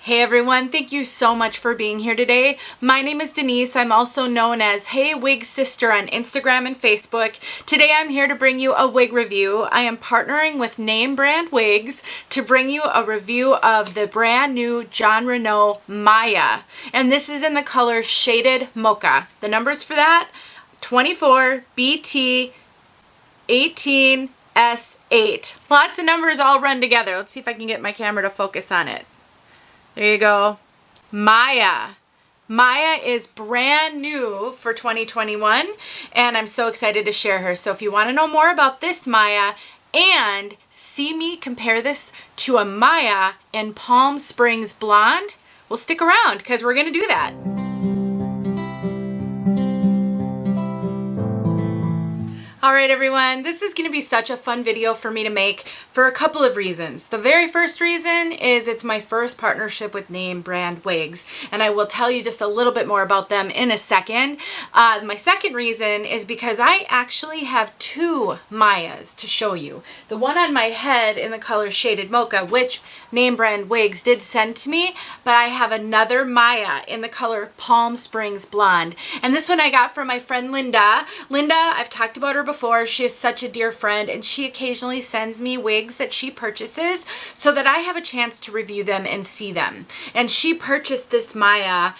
Hey everyone, thank you so much for being here today. My name is Denise. I'm also known as heywigsister on Instagram and Facebook. Today I'm here to bring you a wig review. I am partnering with Name Brand Wigs to bring you a review of the brand new Renau Maya. And this is in the color Shaded Mocha. The numbers for that, 24 BT 18 S8. Lots of numbers all run together. Let's see if I can get my camera to focus on it. There you go. Maya. Maya is brand new for 2021 and I'm so excited to share her. So if you want to know more about this Maya and see me compare this to a Maya in Palm Springs Blonde, well, stick around because we're going to do that. Alright everyone, this is going to be such a fun video for me to make for a couple of reasons. The very first reason is it's my first partnership with Name Brand Wigs, and I will tell you just a little bit more about them in a second. My second reason is because I actually have two Mayas to show you. The one on my head in the color Shaded Mocha, which Name Brand Wigs did send to me, but I have another Maya in the color Palm Springs Blonde. And this one I got from my friend Linda. Linda, I've talked about her before. She is such a dear friend and she occasionally sends me wigs that she purchases so that I have a chance to review them and see them. And she purchased this Maya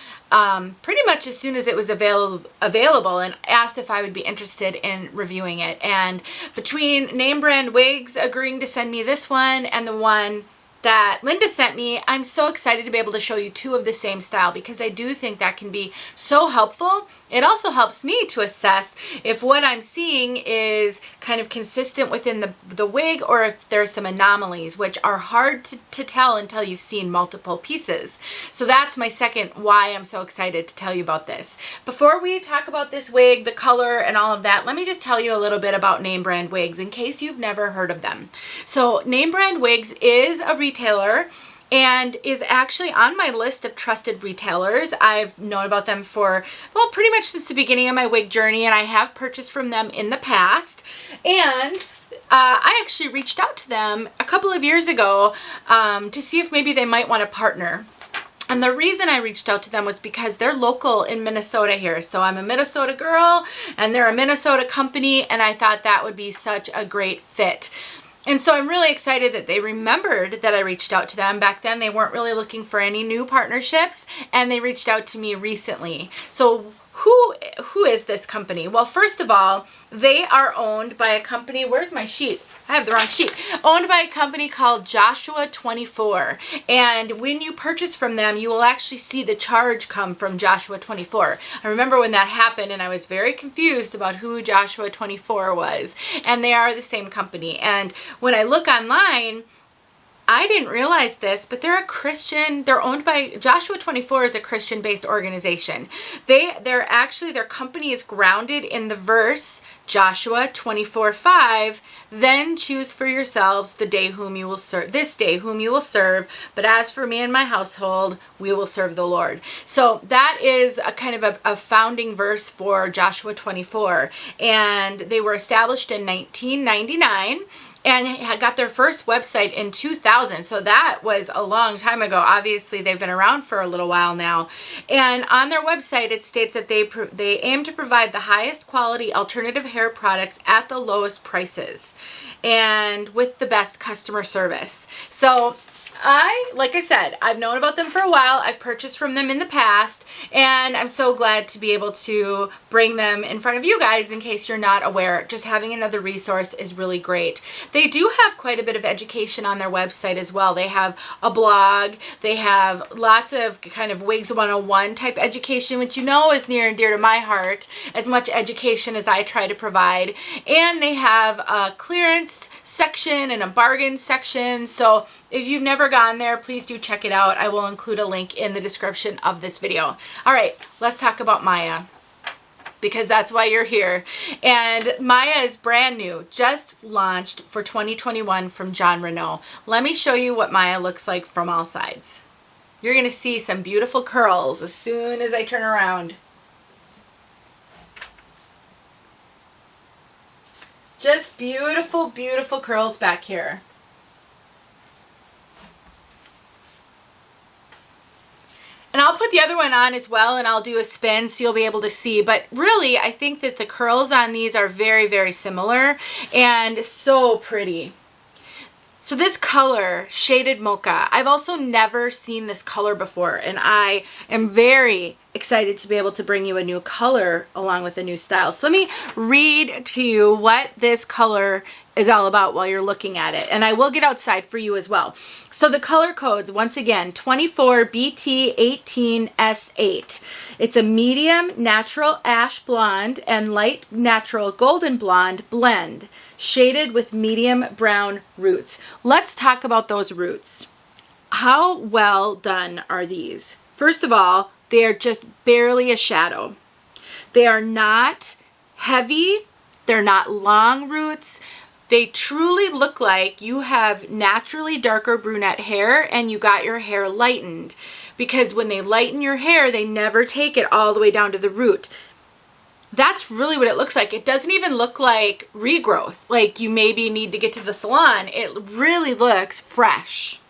pretty much as soon as it was available and asked if I would be interested in reviewing it. And between Name Brand Wigs agreeing to send me this one and the one that Linda sent me, I'm so excited to be able to show you two of the same style because I do think that can be so helpful. It also helps me to assess if what I'm seeing is kind of consistent within the wig or if there's some anomalies, which are hard to tell until you've seen multiple pieces. So that's my second why I'm so excited to tell you about this. Before we talk about this wig, the color and all of that, let me just tell you a little bit about Name Brand Wigs in case you've never heard of them. So Name Brand Wigs is a retailer and is actually on my list of trusted retailers. I've known about them for, well, pretty much since the beginning of my wig journey, and I have purchased from them in the past. And I actually reached out to them a couple of years ago to see if maybe they might want to partner. And the reason I reached out to them was because they're local in Minnesota here. So I'm a Minnesota girl and they're a Minnesota company, and I thought that would be such a great fit. And so I'm really excited that they remembered that I reached out to them. Back then they weren't really looking for any new partnerships and they reached out to me recently. So who is this company? Well, first of all, they are owned by a company, where's my sheet? I have the wrong sheet. Owned by a company called Joshua 24. And when you purchase from them, you will actually see the charge come from Joshua 24. I remember when that happened and I was very confused about who Joshua 24 was. And they are the same company. And when I look online, I didn't realize this, but they're a Christian. They're owned by Joshua 24 is a Christian-based organization. Their company is grounded in the verse Joshua 24:5. Then choose for yourselves the day whom you will serve. This day whom you will serve. But as for me and my household, we will serve the Lord. So that is a kind of a founding verse for Joshua 24, and they were established in 1999. And got their first website in 2000. So that was a long time ago. Obviously, they've been around for a little while now. And on their website, it states that they aim to provide the highest quality alternative hair products at the lowest prices and with the best customer service. So like I said, I've known about them for a while. I've purchased from them in the past, and I'm so glad to be able to bring them in front of you guys in case you're not aware. Just having another resource is really great. They do have quite a bit of education on their website as well. They have a blog. They have lots of kind of Wigs 101 type education, which you know is near and dear to my heart, as much education as I try to provide. And they have a clearance section and a bargain section. So if you've never gone there, please do check it out. I will include a link in the description of this video. All right, let's talk about Maya, because that's why you're here. And Maya is brand new, just launched for 2021 from Renau. Let me show you what Maya looks like from all sides. You're gonna see some beautiful curls as soon as I turn around. Just beautiful, beautiful curls back here. put the other one on as well, and I'll do a spin so you'll be able to see. But really, I think that the curls on these are very, very similar and so pretty. So this color, Shaded Mocha, I've also never seen this color before, and I am very excited to be able to bring you a new color along with a new style. So let me read to you what this color is all about while you're looking at it, and I will get outside for you as well. So the color codes, once again, 24BT18S8. It's a medium natural ash blonde and light natural golden blonde blend, shaded with medium brown roots. Let's talk about those roots. How well done are these? First of all, they are just barely a shadow. They are not heavy. They're not long roots. They truly look like you have naturally darker brunette hair and you got your hair lightened, because when they lighten your hair, they never take it all the way down to the root. That's really what it looks like. It doesn't even look like regrowth, like you maybe need to get to the salon. It really looks fresh.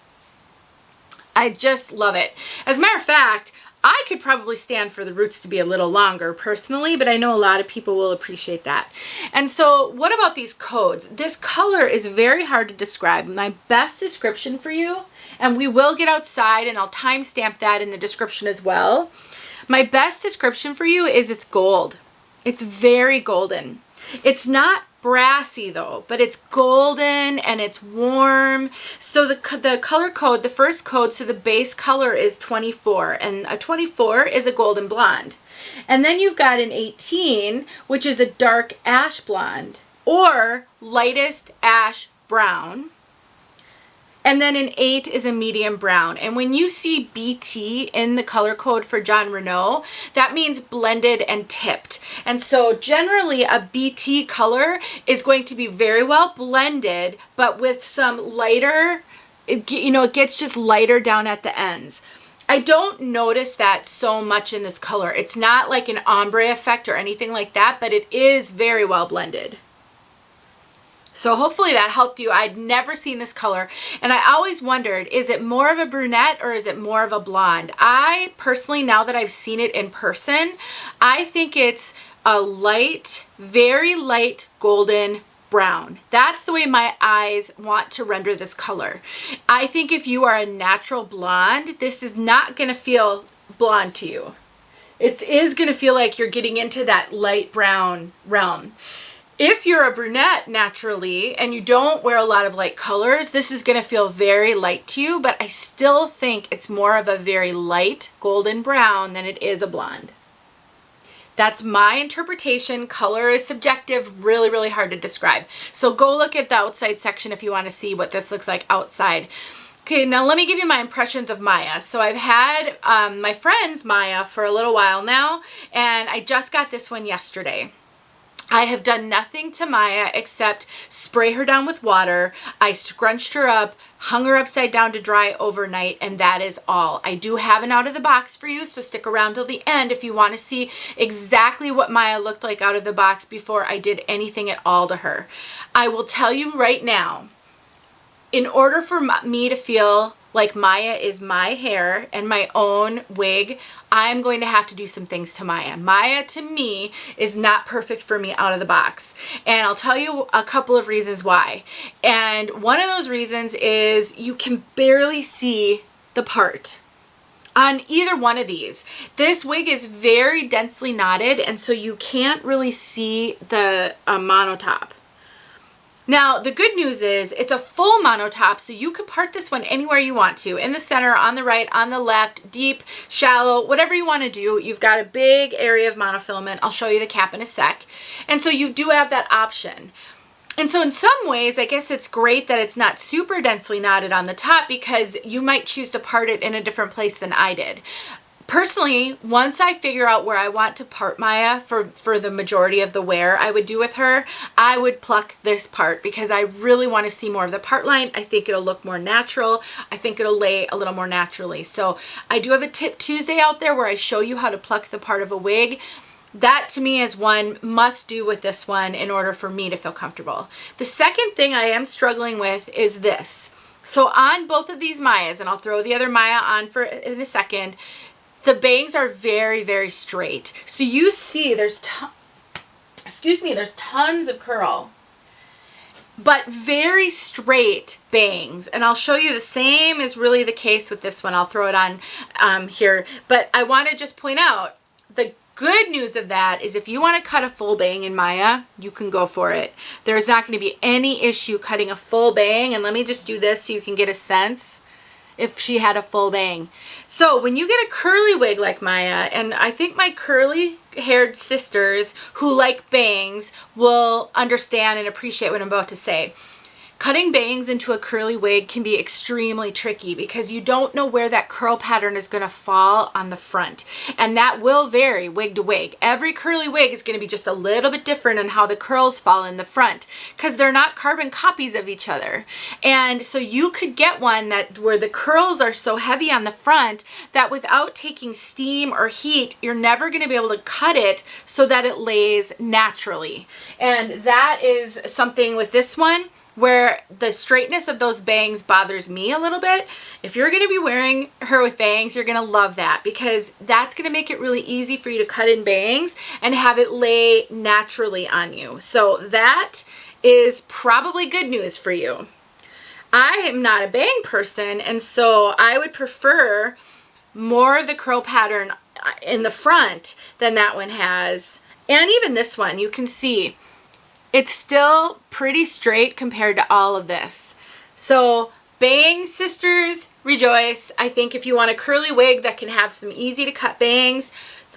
I just love it. As a matter of fact, I could probably stand for the roots to be a little longer personally, but I know a lot of people will appreciate that. And so what about these codes? This color is very hard to describe. My best description for you, and we will get outside and I'll timestamp that in the description as well. My best description for you is it's gold. It's very golden. It's not brassy though, but it's golden and it's warm. So the color code, the first code, so the base color is 24, and a 24 is a golden blonde. And then you've got an 18, which is a dark ash blonde or lightest ash brown. And then an 8 is a medium brown. And when you see BT in the color code for John Renau, that means blended and tipped. And so generally a BT color is going to be very well blended, but with some lighter, it gets just lighter down at the ends. I don't notice that so much in this color. It's not like an ombre effect or anything like that, but it is very well blended. So hopefully that helped you. I'd never seen this color, and I always wondered, is it more of a brunette or is it more of a blonde? I personally, now that I've seen it in person, I think it's a light, very light golden brown. That's the way my eyes want to render this color. I think if you are a natural blonde, this is not going to feel blonde to you. It is going to feel like you're getting into that light brown realm. If you're a brunette naturally and you don't wear a lot of light colors, this is going to feel very light to you, but I still think it's more of a very light golden brown than it is a blonde. That's my interpretation. Color is subjective, really, really hard to describe. So go look at the outside section if you want to see what this looks like outside. Okay, now let me give you my impressions of Maya. So I've had my friend's Maya for a little while now, and I just got this one yesterday. I have done nothing to Maya except spray her down with water. I scrunched her up, hung her upside down to dry overnight, and that is all. I do have an out of the box for you, so stick around till the end if you want to see exactly what Maya looked like out of the box before I did anything at all to her. I will tell you right now, in order for me to feel like Maya is my hair and my own wig, I'm going to have to do some things to Maya. Maya, to me, is not perfect for me out of the box. And I'll tell you a couple of reasons why. And one of those reasons is you can barely see the part on either one of these. This wig is very densely knotted, and so you can't really see the monotop. Now, the good news is it's a full monotop, so you can part this one anywhere you want to. In the center, on the right, on the left, deep, shallow, whatever you want to do. You've got a big area of monofilament. I'll show you the cap in a sec. And so you do have that option. And so in some ways, I guess it's great that it's not super densely knotted on the top, because you might choose to part it in a different place than I did. Personally, once I figure out where I want to part Maya for the majority of the wear I would do with her, I would pluck this part because I really want to see more of the part line. I think it'll look more natural. I think it'll lay a little more naturally. So I do have a Tip Tuesday out there where I show you how to pluck the part of a wig. That to me is one must do with this one in order for me to feel comfortable. The second thing I am struggling with is this. So on both of these Mayas, and I'll throw the other Maya on in a second, the bangs are very, very straight. So you see there's tons of curl, but very straight bangs. And I'll show you the same is really the case with this one. I'll throw it on here. But I want to just point out the good news of that is if you want to cut a full bang in Maya, you can go for it. There's not going to be any issue cutting a full bang. And let me just do this so you can get a sense if she had a full bang. So when you get a curly wig like Maya, and I think my curly haired sisters who like bangs will understand and appreciate what I'm about to say. Cutting bangs into a curly wig can be extremely tricky because you don't know where that curl pattern is going to fall on the front. And that will vary wig to wig. Every curly wig is going to be just a little bit different in how the curls fall in the front because they're not carbon copies of each other. And so you could get one where the curls are so heavy on the front that without taking steam or heat, you're never going to be able to cut it so that it lays naturally. And that is something with this one where the straightness of those bangs bothers me a little bit. If you're going to be wearing her with bangs, you're going to love that because that's going to make it really easy for you to cut in bangs and have it lay naturally on you. So that is probably good news for you. I am not a bang person, and so I would prefer more of the curl pattern in the front than that one has. And even this one, you can see it's still pretty straight compared to all of this. So bang sisters, rejoice. I think if you want a curly wig that can have some easy to cut bangs,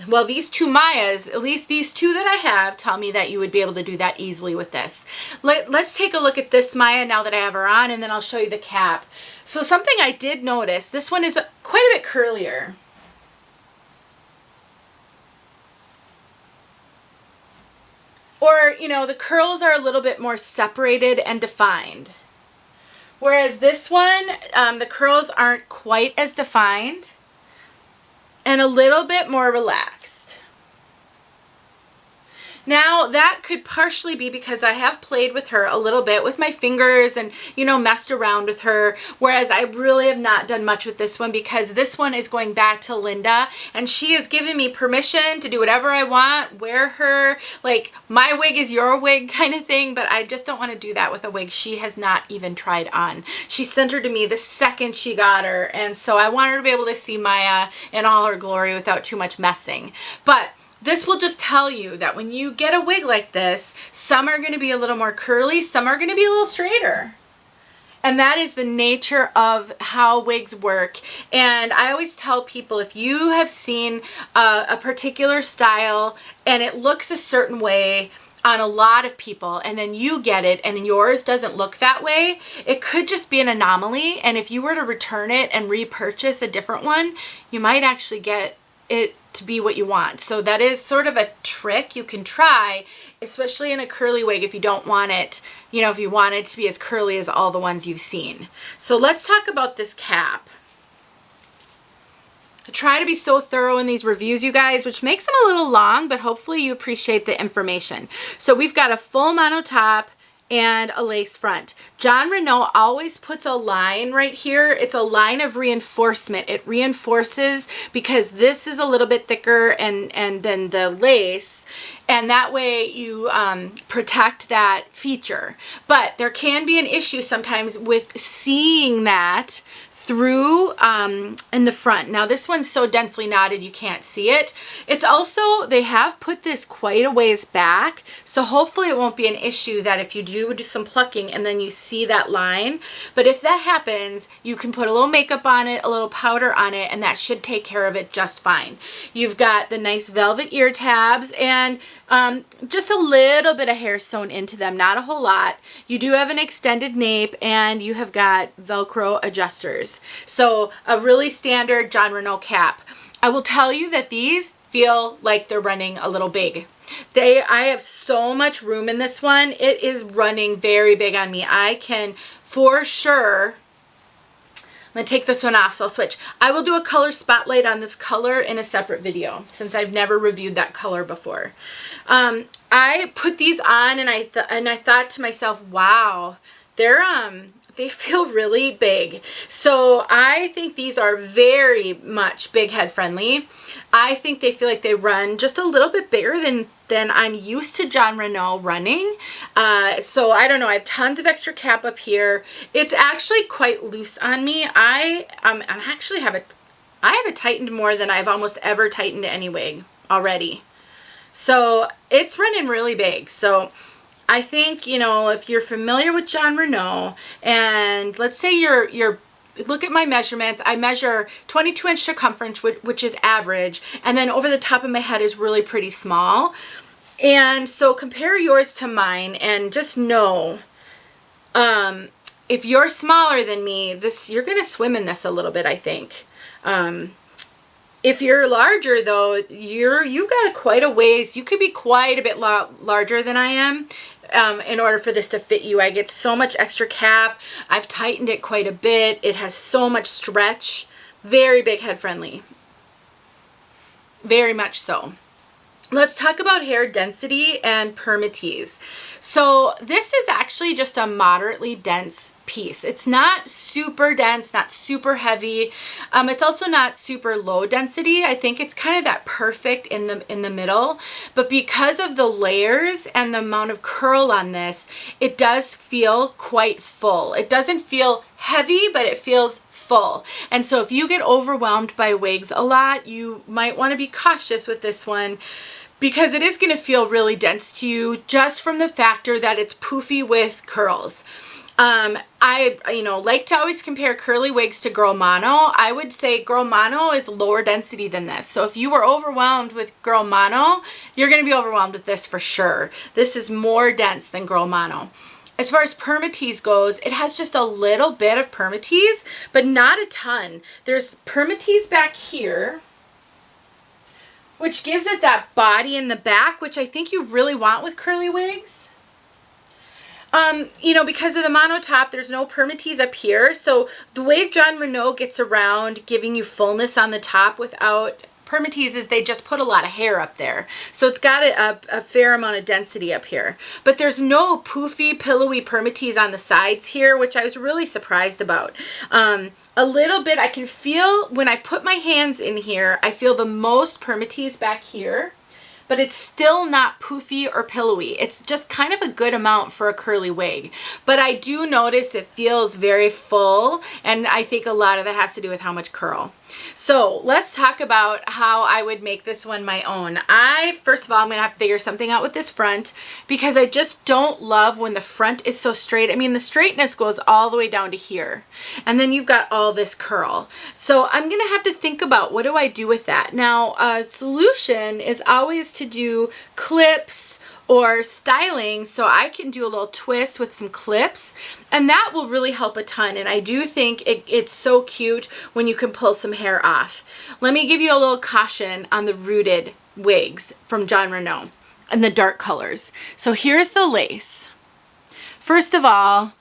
well, these two Mayas, at least these two that I have, tell me that you would be able to do that easily with this. Let's take a look at this Maya now that I have her on, and then I'll show you the cap. So something I did notice, this one is quite a bit curlier. Or, you know, the curls are a little bit more separated and defined. Whereas this one, the curls aren't quite as defined and a little bit more relaxed. Now, that could partially be because I have played with her a little bit with my fingers and, you know, messed around with her, whereas I really have not done much with this one because this one is going back to Linda, and she has given me permission to do whatever I want, wear her, like, my wig is your wig kind of thing, but I just don't want to do that with a wig she has not even tried on. She sent her to me the second she got her, and so I want her to be able to see Maya in all her glory without too much messing. But this will just tell you that when you get a wig like this, some are going to be a little more curly, some are going to be a little straighter. And that is the nature of how wigs work. And I always tell people, if you have seen a particular style and it looks a certain way on a lot of people, and then you get it and yours doesn't look that way, it could just be an anomaly. And if you were to return it and repurchase a different one, you might actually get it to be what you want. So that is sort of a trick you can try, especially in a curly wig if you don't want it, you know, if you want it to be as curly as all the ones you've seen. So let's talk about this cap. I try to be so thorough in these reviews, you guys, which makes them a little long, but hopefully you appreciate the information. So we've got a full mono top and a lace front. John Renau always puts a line right here. It's a line of reinforcement. It reinforces because this is a little bit thicker and then the lace, and that way you protect that feature. But there can be an issue sometimes with seeing that through in the front. Now this one's so densely knotted you can't see it. It's also, they have put this quite a ways back, so hopefully it won't be an issue that if you do some plucking and then you see that line. But if that happens, you can put a little makeup on it, a little powder on it, and that should take care of it just fine. You've got the nice velvet ear tabs and just a little bit of hair sewn into them, not a whole lot. You do have an extended nape and you have got Velcro adjusters. So a really standard John Renau cap. I will tell you that these feel like they're running a little big. I have so much room in this one. It is running very big on me. I can for sure, I'm going to take this one off, so I'll switch. I will do a color spotlight on this color in a separate video since I've never reviewed that color before. I put these on and I thought to myself, wow, they feel really big. So I think these are very much big head friendly. I think they feel like they run just a little bit bigger than I'm used to Jon Renau running. So I don't know, I have tons of extra cap up here. It's actually quite loose on me. I actually have it tightened more than I've almost ever tightened any wig already. So it's running really big. So I think, you know, if you're familiar with Jon Renau, and let's say you're look at my measurements. I measure 22-inch circumference, which is average, and then over the top of my head is really pretty small. And so compare yours to mine and just know, if you're smaller than me, you're going to swim in this a little bit, I think. If you're larger though, you've got quite a ways. You could be quite a bit larger than I am. In order for this to fit you. I get so much extra cap. I've tightened it quite a bit. It has so much stretch. Very big head friendly. Very much so. Let's talk about hair density and permatease. So this is actually just a moderately dense piece. It's not super dense, not super heavy. It's also not super low density. I think it's kind of that perfect in the middle. But because of the layers and the amount of curl on this, it does feel quite full. It doesn't feel heavy, but it feels full. And so if you get overwhelmed by wigs a lot, you might want to be cautious with this one, because it is going to feel really dense to you just from the factor that it's poofy with curls. I like to always compare curly wigs to Girl Mono. I would say Girl Mono is lower density than this. So if you were overwhelmed with Girl Mono, you're going to be overwhelmed with this for sure. This is more dense than Girl Mono. As far as permatease goes, it has just a little bit of permatease, but not a ton. There's permatease back here, which gives it that body in the back, which I think you really want with curly wigs. You know, because of the mono top, there's no permatease up here. So the way Jon Renau gets around giving you fullness on the top without permatease is they just put a lot of hair up there. So it's got a fair amount of density up here. But there's no poofy, pillowy permatease on the sides here, which I was really surprised about. A little bit, I can feel when I put my hands in here, I feel the most permatease back here, but it's still not poofy or pillowy. It's just kind of a good amount for a curly wig. But I do notice it feels very full, and I think a lot of it has to do with how much curl. So let's talk about how I would make this one my own. First of all, I'm going to have to figure something out with this front, because I just don't love when the front is so straight. I mean, the straightness goes all the way down to here, and then you've got all this curl. So I'm going to have to think about, what do I do with that? Now, a solution is always to do clips or styling, so I can do a little twist with some clips, and that will really help a ton. And I do think it's so cute when you can pull some hair off. Let me give you a little caution on the rooted wigs from Jon Renau and the dark colors. So here's the lace. First of all,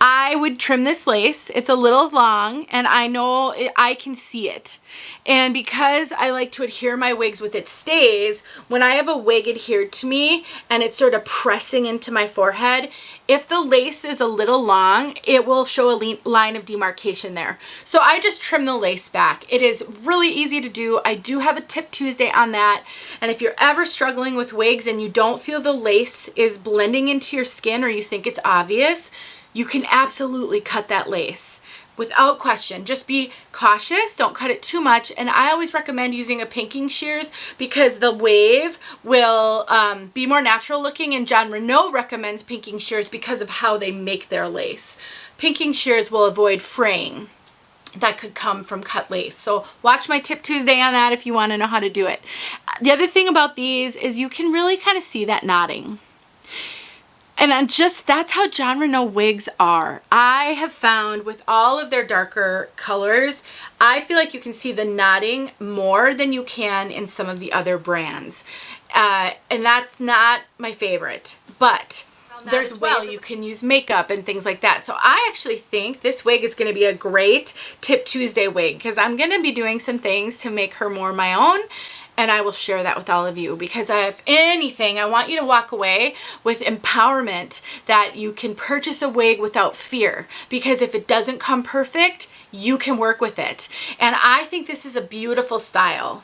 I would trim this lace. It's a little long, and I know I can see it. And because I like to adhere my wigs with its stays, when I have a wig adhered to me and it's sort of pressing into my forehead, if the lace is a little long, it will show a line of demarcation there. So I just trim the lace back. It is really easy to do. I do have a Tip Tuesday on that. And if you're ever struggling with wigs and you don't feel the lace is blending into your skin, or you think it's obvious, you can absolutely cut that lace without question. Just be cautious, don't cut it too much. And I always recommend using a pinking shears, because the wave will be more natural looking, and Jon Renau recommends pinking shears because of how they make their lace. Pinking shears will avoid fraying that could come from cut lace. So watch my Tip Tuesday on that if you want to know how to do it. The other thing about these is you can really kind of see that knotting. And that's how Jon Renau wigs are. I have found with all of their darker colors, I feel like you can see the knotting more than you can in some of the other brands. And that's not my favorite, but there's you can use makeup and things like that. So I actually think this wig is going to be a great Tip Tuesday wig, because I'm going to be doing some things to make her more my own. and I will share that with all of you, because if anything, I want you to walk away with empowerment that you can purchase a wig without fear, because if it doesn't come perfect, you can work with it. And I think this is a beautiful style.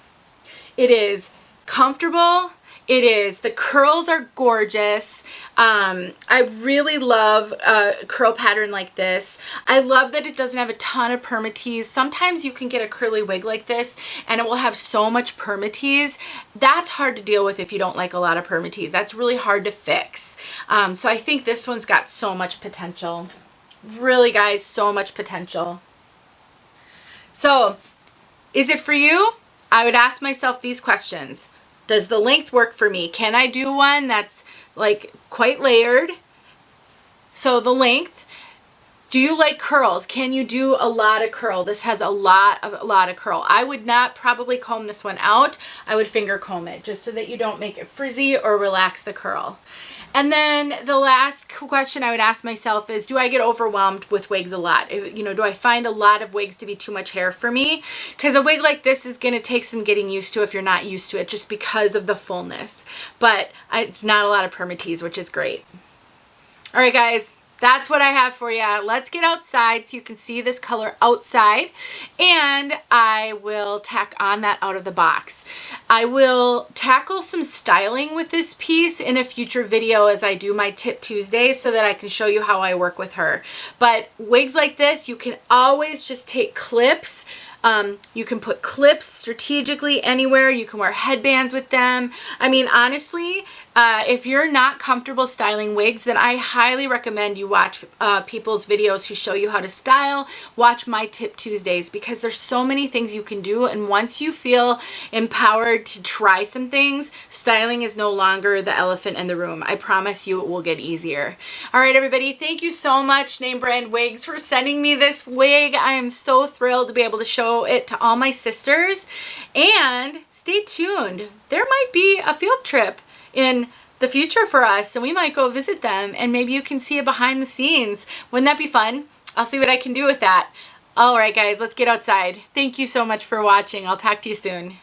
It is comfortable. The curls are gorgeous. I really love a curl pattern like this. I love that it doesn't have a ton of permatease. Sometimes you can get a curly wig like this and it will have so much permatease. That's hard to deal with if you don't like a lot of permatease. That's really hard to fix. So I think this one's got so much potential. Really, guys, so much potential. So, is it for you? I would ask myself these questions. Does the length work for me? Can I do one that's like quite layered? So the length. Do you like curls? Can you do a lot of curl? This has a lot of curl. I would not probably comb this one out. I would finger comb it just so that you don't make it frizzy or relax the curl. And then the last question I would ask myself is, do I get overwhelmed with wigs a lot? You know, do I find a lot of wigs to be too much hair for me? Because a wig like this is going to take some getting used to if you're not used to it, just because of the fullness. But it's not a lot of permatease, which is great. All right, guys. That's what I have for you. Let's get outside so you can see this color outside, and I will tack on that out of the box. I will tackle some styling with this piece in a future video as I do my Tip Tuesday so that I can show you how I work with her. But wigs like this, you can always just take clips. You can put clips strategically anywhere. You can wear headbands with them. I mean, honestly, if you're not comfortable styling wigs, then I highly recommend you watch people's videos who show you how to style. Watch my Tip Tuesdays, because there's so many things you can do. And once you feel empowered to try some things, styling is no longer the elephant in the room. I promise you it will get easier. All right, everybody. Thank you so much, Name Brand Wigs, for sending me this wig. I am so thrilled to be able to show it to all my sisters. And stay tuned. There might be a field trip in the future for us, and we might go visit them, and maybe you can see it behind the scenes. Wouldn't that be fun? I'll see what I can do with that. All right, guys, let's get outside. Thank you so much for watching. I'll talk to you soon.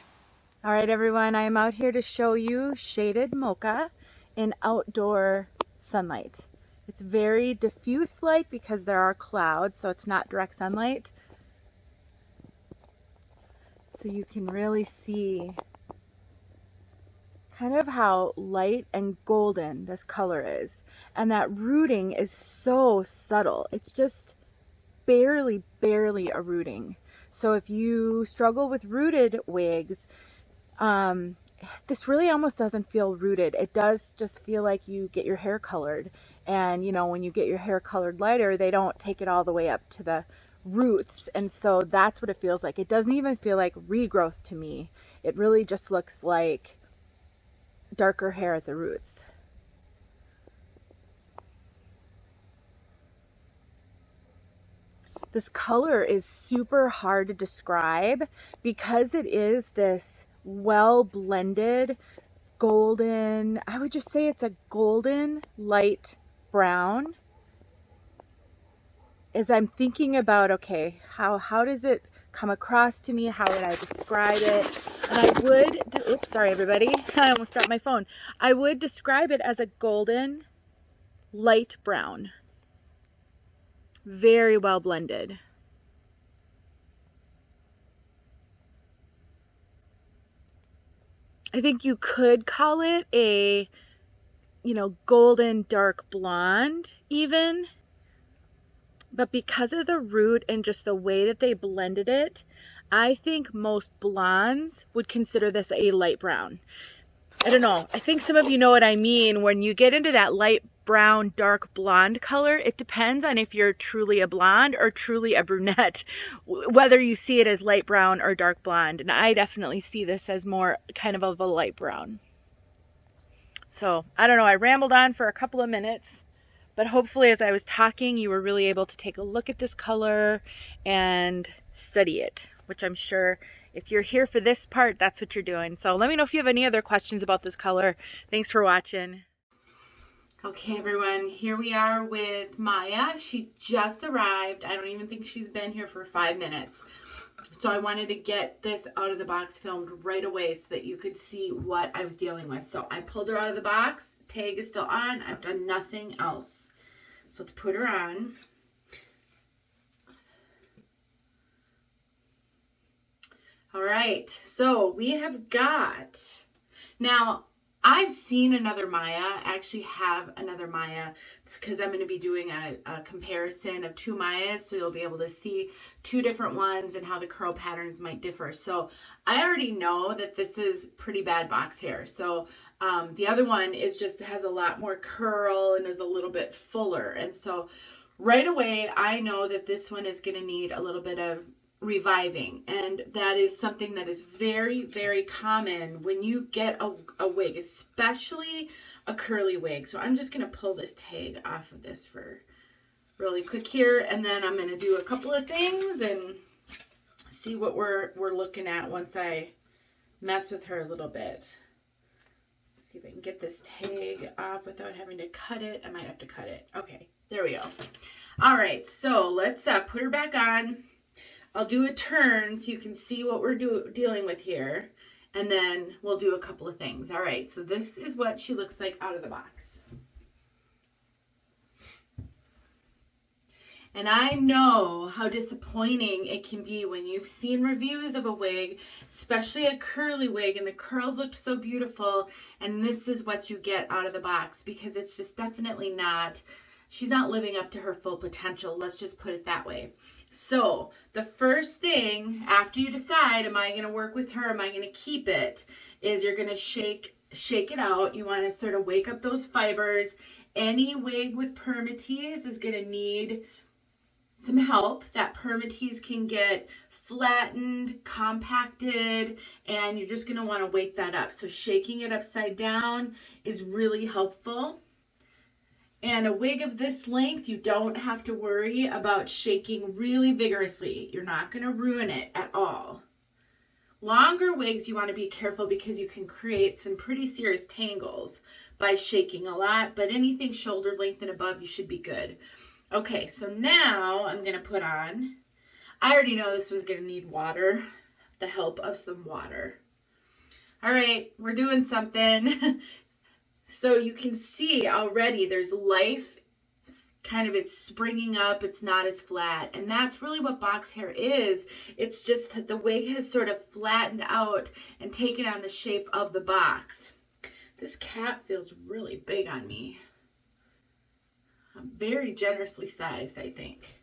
All right, everyone, I am out here to show you Shaded Mocha in outdoor sunlight. It's very diffuse light because there are clouds, so it's not direct sunlight. So you can really see kind of how light and golden this color is. And that rooting is so subtle. It's just barely a rooting. So if you struggle with rooted wigs, this really almost doesn't feel rooted. It does just feel like you get your hair colored. And you know, when you get your hair colored lighter, they don't take it all the way up to the roots, and so that's what it feels like. It doesn't even feel like regrowth to me. It really just looks like darker hair at the roots. This color is super hard to describe because it is this well blended golden, I would just say it's a golden light brown. As I'm thinking about, okay, how does it come across to me? How would I describe it? And I would, oops, sorry everybody, I almost dropped my phone. I would describe it as a golden light brown. Very well blended. I think you could call it a, you know, golden dark blonde even. But because of the root and just the way that they blended it, I think most blondes would consider this a light brown. I don't know. I think some of you know what I mean. When you get into that light brown, dark blonde color, it depends on if you're truly a blonde or truly a brunette, whether you see it as light brown or dark blonde. And I definitely see this as more kind of a light brown. So, I don't know. I rambled on for a couple of minutes. But hopefully as I was talking, you were really able to take a look at this color and study it, which I'm sure if you're here for this part, that's what you're doing. So let me know if you have any other questions about this color. Thanks for watching. Okay, everyone, here we are with Maya. She just arrived. I don't even think she's been here for 5 minutes. So I wanted to get this out of the box filmed right away so that you could see what I was dealing with. So I pulled her out of the box. Tag is still on. I've done nothing else. So let's put her on. All right, so we have got, now I've seen another Maya. I actually have another Maya because I'm going to be doing a comparison of two Mayas, so you'll be able to see two different ones and how the curl patterns might differ. So I already know that this is pretty bad box hair. So the other one is just has a lot more curl and is a little bit fuller. And so right away, I know that this one is going to need a little bit of reviving, and that is something that is very, very common when you get a wig, especially a curly wig. So I'm just going to pull this tag off of this for really quick here, and then I'm going to do a couple of things and see what we're looking at once I mess with her a little bit. Let's see if I can get this tag off without having to cut it. I might have to cut it. Okay, there we go. All right, so let's put her back on. I'll do a turn so you can see what we're dealing with here, and then we'll do a couple of things. All right, so this is what she looks like out of the box. And I know how disappointing it can be when you've seen reviews of a wig, especially a curly wig, and the curls looked so beautiful, and this is what you get out of the box, because it's just definitely not, she's not living up to her full potential. Let's just put it that way. So the first thing after you decide, am I going to work with her, am I going to keep it, is you're going to shake it out. You want to sort of wake up those fibers. Any wig with permatease is going to need some help. That permatease can get flattened, compacted, and you're just going to want to wake that up. So shaking it upside down is really helpful. And a wig of this length, you don't have to worry about shaking really vigorously. You're not going to ruin it at all. Longer wigs, you want to be careful because you can create some pretty serious tangles by shaking a lot, but anything shoulder length and above, you should be good. Okay, so now I'm going to put on, I already know this was going to need water, the help of some water. All right, we're doing something. So you can see already there's life, kind of it's springing up, it's not as flat. And that's really what box hair is. It's just that the wig has sort of flattened out and taken on the shape of the box. This cap feels really big on me. I'm very generously sized, I think.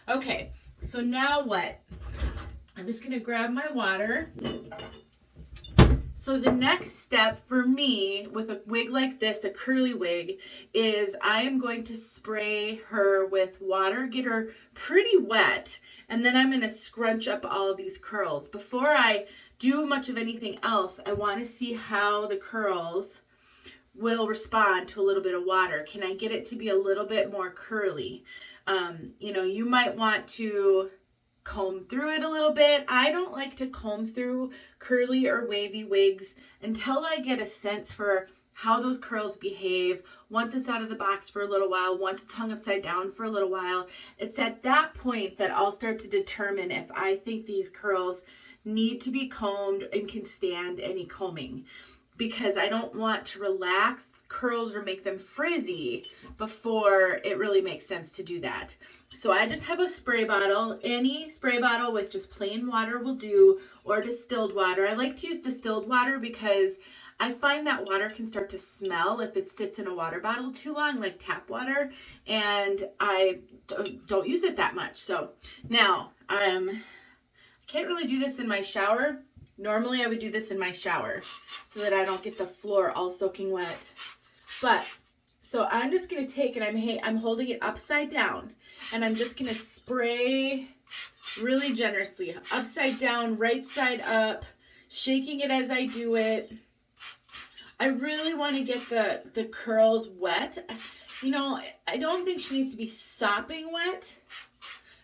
Okay, so now what? I'm just gonna grab my water. So the next step for me with a wig like this, a curly wig, is I am going to spray her with water, get her pretty wet, and then I'm going to scrunch up all of these curls. Before I do much of anything else, I want to see how the curls will respond to a little bit of water. Can I get it to be a little bit more curly? You know, you might want to comb through it a little bit. I don't like to comb through curly or wavy wigs until I get a sense for how those curls behave once it's out of the box for a little while, once it's hung upside down for a little while. It's at that point that I'll start to determine if I think these curls need to be combed and can stand any combing, because I don't want to relax curls or make them frizzy before it really makes sense to do that. So I just have a spray bottle. Any spray bottle with just plain water will do, or distilled water. I like to use distilled water because I find that water can start to smell if it sits in a water bottle too long, like tap water, and I don't use it that much. So now I can't really do this in my shower. Normally I would do this in my shower so that I don't get the floor all soaking wet. But so I'm just going to take it, I'm holding it upside down, and I'm just going to spray really generously, upside down, right side up, shaking it as I do it. I really want to get the curls wet. You know, I don't think she needs to be sopping wet,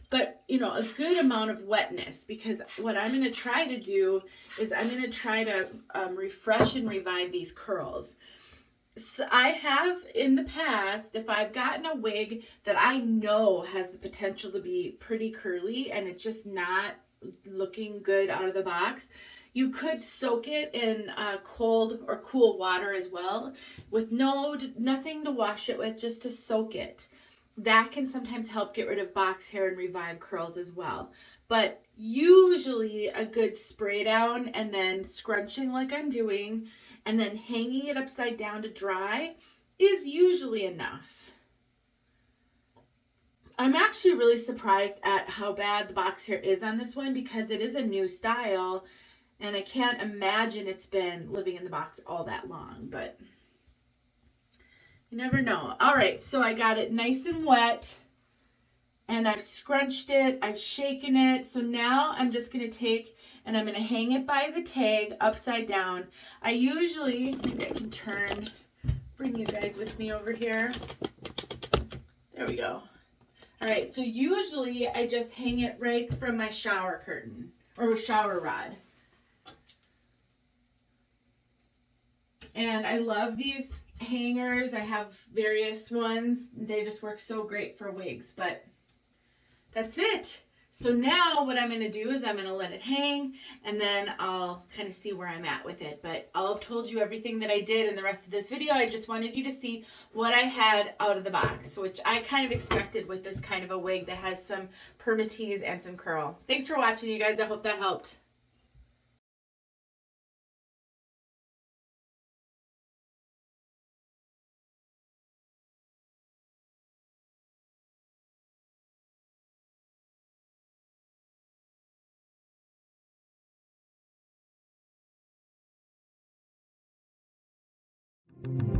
but, you know, a good amount of wetness, because what I'm going to try to do is I'm going to try to refresh and revive these curls. So I have in the past, if I've gotten a wig that I know has the potential to be pretty curly and it's just not looking good out of the box. You could soak it in cold or cool water as well, with nothing to wash it with, just to soak it. That can sometimes help get rid of box hair and revive curls as well. But usually a good spray down and then scrunching like I'm doing and then hanging it upside down to dry is usually enough. I'm actually really surprised at how bad the box hair is on this one, because it is a new style and I can't imagine it's been living in the box all that long, but you never know. All right, so I got it nice and wet and I've scrunched it, I've shaken it. So now I'm just gonna take and I'm gonna hang it by the tag upside down. I usually, maybe I can bring you guys with me over here. There we go. All right, so usually I just hang it right from my shower curtain or shower rod. And I love these hangers. I have various ones. They just work so great for wigs, but that's it. So now what I'm going to do is I'm going to let it hang and then I'll kind of see where I'm at with it. But I'll have told you everything that I did in the rest of this video. I just wanted you to see what I had out of the box, which I kind of expected with this kind of a wig that has some permatease and some curl. Thanks for watching, you guys. I hope that helped. Thank you.